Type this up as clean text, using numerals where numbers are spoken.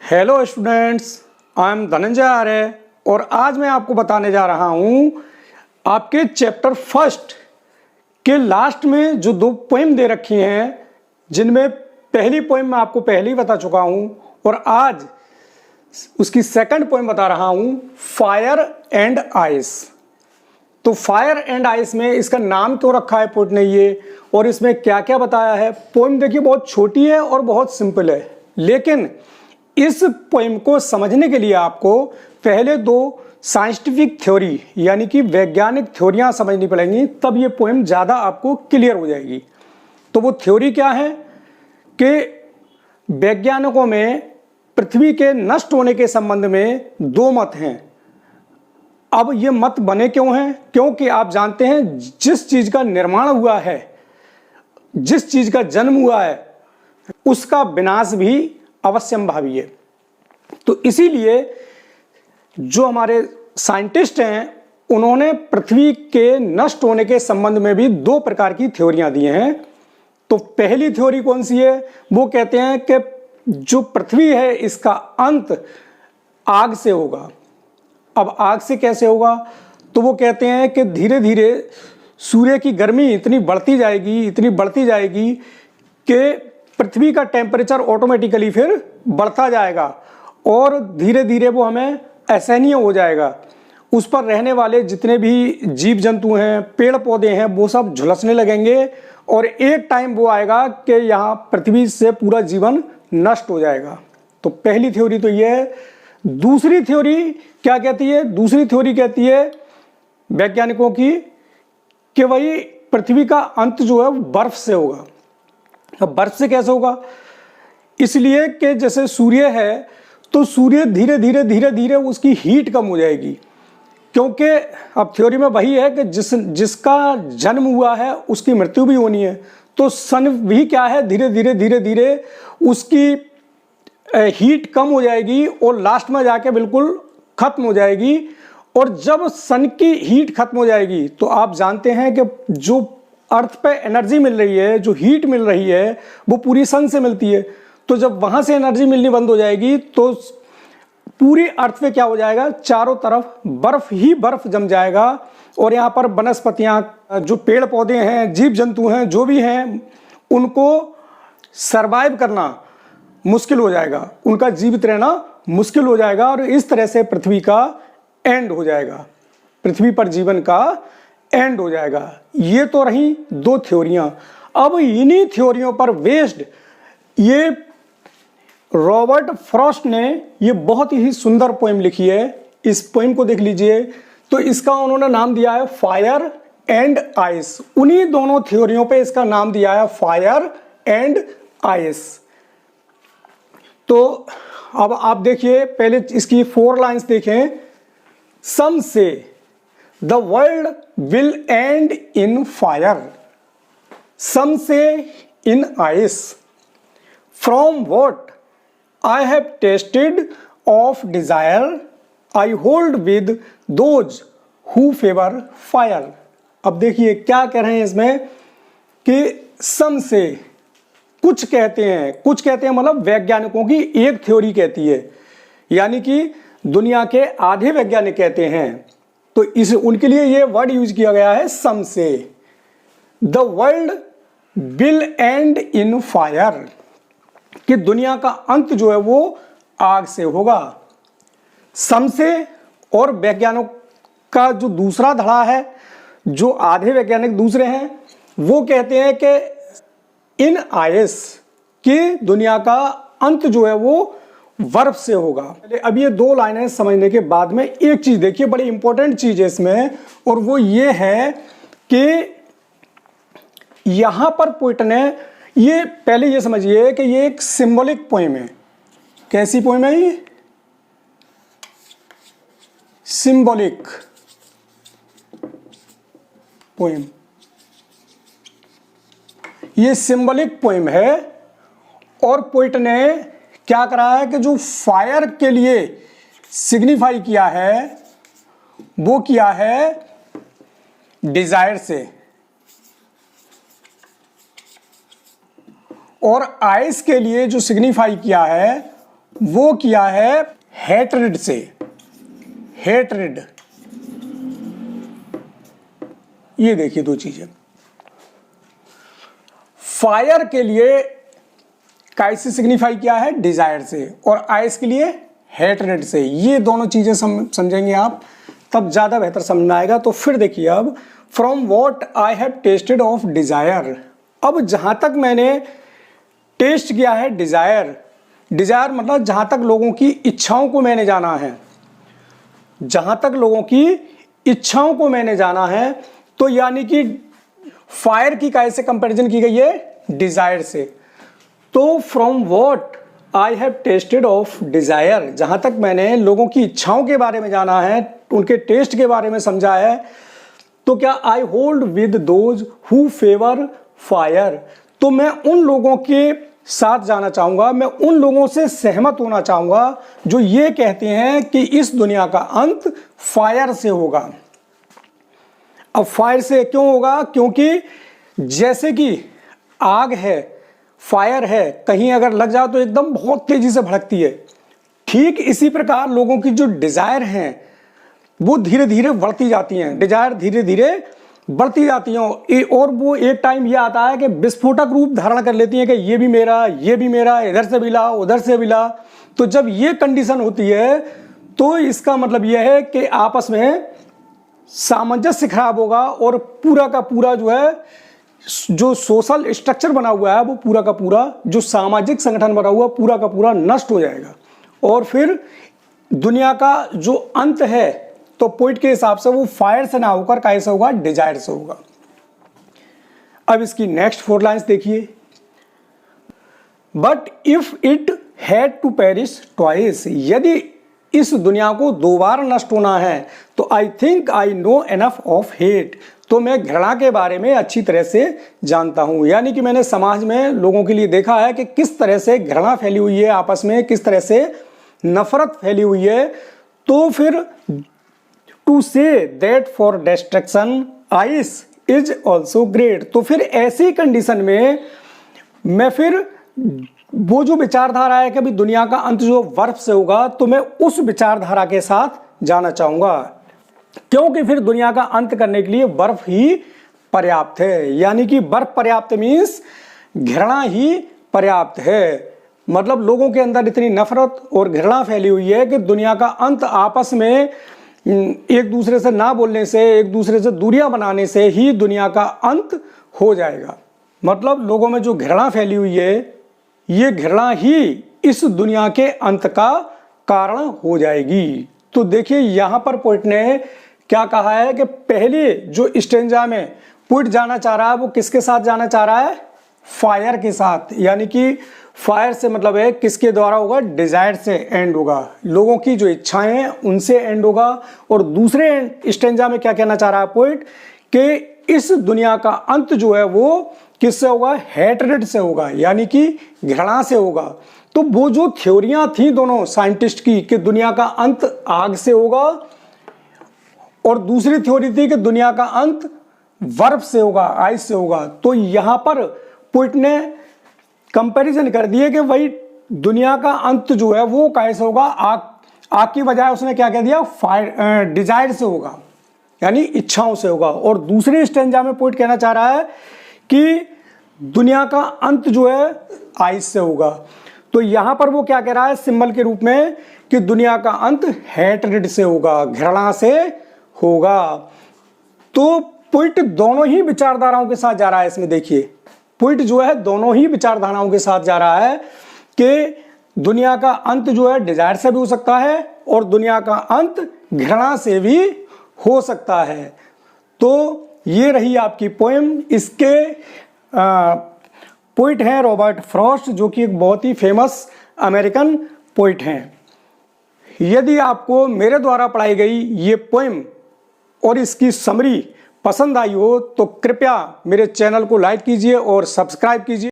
Hello students, I am Dhananjay Arya और आज मैं आपको बताने जा रहा हूँ आपके चैप्टर फर्स्ट के लास्ट में जो दो पोएम दे रखी हैं, जिनमें पहली पोएम मैं आपको पहले ही बता चुका हूँ और आज उसकी सेकंड पोएम बता रहा हूँ, फायर एंड आइस। तो फायर एंड आइस में इसका नाम क्यों रखा है पोएट ने ये, और इसमें क्या क्या बताया है। पोएम देखिए बहुत छोटी है और बहुत सिंपल है, लेकिन इस पोएम को समझने के लिए आपको पहले दो साइंटिफिक थ्योरी यानी कि वैज्ञानिक थ्योरियां समझनी पड़ेंगी, तब ये पोएम ज़्यादा आपको क्लियर हो जाएगी। तो वो थ्योरी क्या है कि वैज्ञानिकों में पृथ्वी के नष्ट होने के संबंध में दो मत हैं। अब ये मत बने क्यों हैं? क्योंकि आप जानते हैं जिस चीज़ का निर्माण हुआ है, जिस चीज़ का जन्म हुआ है, उसका विनाश भी अवश्यंभावी है। तो इसीलिए जो हमारे साइंटिस्ट हैं उन्होंने पृथ्वी के नष्ट होने के संबंध में भी दो प्रकार की थ्योरियां दी हैं। तो पहली थ्योरी कौन सी है? वो कहते हैं कि जो पृथ्वी है इसका अंत आग से होगा। अब आग से कैसे होगा? तो वो कहते हैं कि धीरे धीरे सूर्य की गर्मी इतनी बढ़ती जाएगी कि पृथ्वी का टेम्परेचर ऑटोमेटिकली फिर बढ़ता जाएगा और धीरे धीरे वो हमें असहनीय हो जाएगा। उस पर रहने वाले जितने भी जीव जंतु हैं, पेड़ पौधे हैं, वो सब झुलसने लगेंगे और एक टाइम वो आएगा कि यहाँ पृथ्वी से पूरा जीवन नष्ट हो जाएगा। तो पहली थ्योरी तो ये है। दूसरी थ्योरी क्या कहती है? दूसरी थ्योरी कहती है वैज्ञानिकों की कि वही पृथ्वी का अंत जो है बर्फ से होगा। अब बर्फ से कैसे होगा? इसलिए कि जैसे सूर्य है तो सूर्य धीरे धीरे उसकी हीट कम हो जाएगी, क्योंकि अब थ्योरी में वही है कि जिसका जन्म हुआ है उसकी मृत्यु भी होनी है। तो सन भी क्या है, धीरे धीरे उसकी हीट कम हो जाएगी और लास्ट में जाके बिल्कुल खत्म हो जाएगी। और जब सन की हीट खत्म हो जाएगी तो आप जानते हैं कि जो अर्थ पे एनर्जी मिल रही है, जो हीट मिल रही है, वो पूरी सन से मिलती है। तो जब वहां से एनर्जी मिलनी बंद हो जाएगी तो पूरी अर्थ पे क्या हो जाएगा, चारों तरफ बर्फ ही बर्फ जम जाएगा और यहाँ पर वनस्पतियां, जो पेड़ पौधे हैं, जीव जंतु हैं, जो भी हैं, उनको सरवाइव करना मुश्किल हो जाएगा, उनका जीवित रहना मुश्किल हो जाएगा और इस तरह से पृथ्वी का एंड हो जाएगा, पृथ्वी पर जीवन का एंड हो जाएगा। ये तो रही दो थ्योरियां। अब इन्हीं थ्योरियों पर बेस्ड ये रॉबर्ट फ्रॉस्ट ने ये बहुत ही सुंदर पोएम लिखी है। इस पोएम को देख लीजिए। तो इसका उन्होंने नाम दिया है फायर एंड आइस। उन्हीं दोनों थ्योरियों पे इसका नाम दिया है फायर एंड आइस। तो अब आप देखिए, पहले इसकी 4 लाइंस देखें। Some say the world will end in fire, some say in ice, from what I have tasted of desire, I hold with those who favor fire। अब देखिए क्या कह रहे हैं इसमें कि सम से कुछ कहते हैं मतलब वैज्ञानिकों की एक थ्योरी कहती है, यानी कि दुनिया के आधे वैज्ञानिक कहते हैं। तो इस उनके लिए ये वर्ड यूज किया गया है सम say. The world will end in fire, कि दुनिया का अंत जो है वो आग से होगा। सम से और वैज्ञानिक का जो दूसरा धड़ा है, जो आधे वैज्ञानिक दूसरे हैं, वो कहते हैं कि इन आइस, कि दुनिया का अंत जो है वो बर्फ से होगा। अब ये 2 लाइनें समझने के बाद में एक चीज देखिए, बड़ी इंपॉर्टेंट चीज है इसमें, और वो ये है कि यहां पर पोएट ने ये पहले ये समझिए कि ये एक सिंबॉलिक पोएम है। कैसी पोएम है ये? Symbolic poem. ये सिंबॉलिक पोएम है और पोएट ने क्या करा है कि जो फायर के लिए सिग्निफाई किया है वो किया है डिजायर से, और आइस के लिए जो सिग्निफाई किया है वो किया है हेट्रेड से। हेट्रेड, ये देखिए दो चीजें। फायर के लिए कैसे सिग्निफाई किया है, डिजायर से, और आइस के लिए हेट्रेड से। ये दोनों चीजें समझेंगे आप तब ज्यादा बेहतर समझ में आएगा। तो फिर देखिए, अब from what I have tested of desire. अब जहां तक मैंने टेस्ट किया है डिजायर, डिजायर मतलब जहां तक लोगों की इच्छाओं को मैंने जाना है, जहां तक लोगों की इच्छाओं को मैंने जाना है, तो यानी कि फायर की कैसे कंपैरिजन की गई है, डिजायर से। तो from what I have tested of desire, जहां तक मैंने लोगों की इच्छाओं के बारे में जाना है, उनके टेस्ट के बारे में समझा है, तो क्या I hold with those who favour fire, तो मैं उन लोगों के साथ जाना चाहूंगा, मैं उन लोगों से सहमत होना चाहूंगा जो ये कहते हैं कि इस दुनिया का अंत फायर से होगा। अब फायर से क्यों होगा, क्योंकि जैसे कि आग है, फायर है, कहीं अगर लग जाए तो एकदम बहुत तेजी से भड़कती है, ठीक इसी प्रकार लोगों की जो डिजायर हैं वो धीरे धीरे बढ़ती जाती हैं, डिजायर धीरे धीरे बढ़ती जाती हैं, और वो एक टाइम ये आता है कि विस्फोटक रूप धारण कर लेती हैं कि ये भी मेरा, ये भी मेरा, इधर से भी ला, उधर से भी ला। तो जब ये कंडीशन होती है तो इसका मतलब यह है कि आपस में सामंजस्य खराब होगा और पूरा का पूरा जो है, जो सोशल स्ट्रक्चर बना हुआ है, वो पूरा का पूरा, जो सामाजिक संगठन बना हुआ पूरा का पूरा नष्ट हो जाएगा, और फिर दुनिया का जो अंत है, तो पॉइंट के हिसाब से वो फायर से ना होकर कैसे होगा, डिजायर से होगा। अब इसकी नेक्स्ट 4 लाइन्स देखिए। But if it had to perish twice, यदि इस दुनिया को 2 बार नष्ट होना है, तो I think I know enough of hate, तो मैं घृणा के बारे में अच्छी तरह से जानता हूं। यानी कि मैंने समाज में लोगों के लिए देखा है कि किस तरह से घृणा फैली हुई है, आपस में किस तरह से नफरत फैली हुई है। तो फिर to say that for destruction ice is also great, तो फिर ऐसी कंडीशन में मैं फिर वो जो विचारधारा है कि अभी दुनिया का अंत जो बर्फ से होगा, तो मैं उस विचारधारा के साथ जाना चाहूंगा, क्योंकि फिर दुनिया का अंत करने के लिए बर्फ ही पर्याप्त है। यानी कि बर्फ पर्याप्त मीन्स घृणा ही पर्याप्त है। मतलब लोगों के अंदर इतनी नफरत और घृणा फैली हुई है कि दुनिया का अंत आपस में एक दूसरे से ना बोलने से, एक दूसरे से दूरियां बनाने से ही दुनिया का अंत हो जाएगा। मतलब लोगों में जो घृणा फैली हुई है, ये घृणा ही इस दुनिया के अंत का कारण हो जाएगी। तो देखिए यहां पर पोइट ने क्या कहा है कि पहले जो स्टेंजा में पोइट जाना चाह रहा है, वो किसके साथ जाना चाह रहा है, फायर के साथ। यानी कि फायर से मतलब है किसके द्वारा होगा, डिजायर से एंड होगा, लोगों की जो इच्छाएं हैं उनसे एंड होगा। और दूसरे स्टेंजा में क्या कहना चाह रहा है पोइट, कि इस दुनिया का अंत जो है वो किससे होगा, हेट्रेड से होगा, यानी कि घृणा से होगा। तो वो जो थ्योरियां थी दोनों साइंटिस्ट की कि दुनिया का अंत आग से होगा, और दूसरी थ्योरी थी कि दुनिया का अंत बर्फ से होगा, आइस से होगा। तो यहां पर पोइट ने कंपैरिजन कर दिए कि भाई दुनिया का अंत जो है वो कैसे होगा, आग की बजाय उसने क्या कह दिया, फायर, डिजायर से होगा, यानी इच्छाओं से होगा। और दूसरे स्टेंजा में पोइट कहना चाह रहा है कि दुनिया का अंत जो है आइस से होगा। तो यहां पर वो क्या कह रहा है सिंबल के रूप में, कि दुनिया का अंत हेट्रेड से होगा, घृणा से होगा। तो पोइट दोनों ही विचारधाराओं के साथ जा रहा है। इसमें देखिए पोइट जो है दोनों ही विचारधाराओं के साथ जा रहा है कि दुनिया का अंत जो है डिजायर से भी हो सकता है, और दुनिया का अंत घृणा से भी हो सकता है। तो ये रही आपकी पोएम। इसके पोइट हैं रॉबर्ट फ्रॉस्ट, जो कि एक बहुत ही फेमस अमेरिकन पोइट हैं। यदि आपको मेरे द्वारा पढ़ाई गई ये पोएम और इसकी समरी पसंद आई हो, तो कृपया मेरे चैनल को लाइक कीजिए और सब्सक्राइब कीजिए।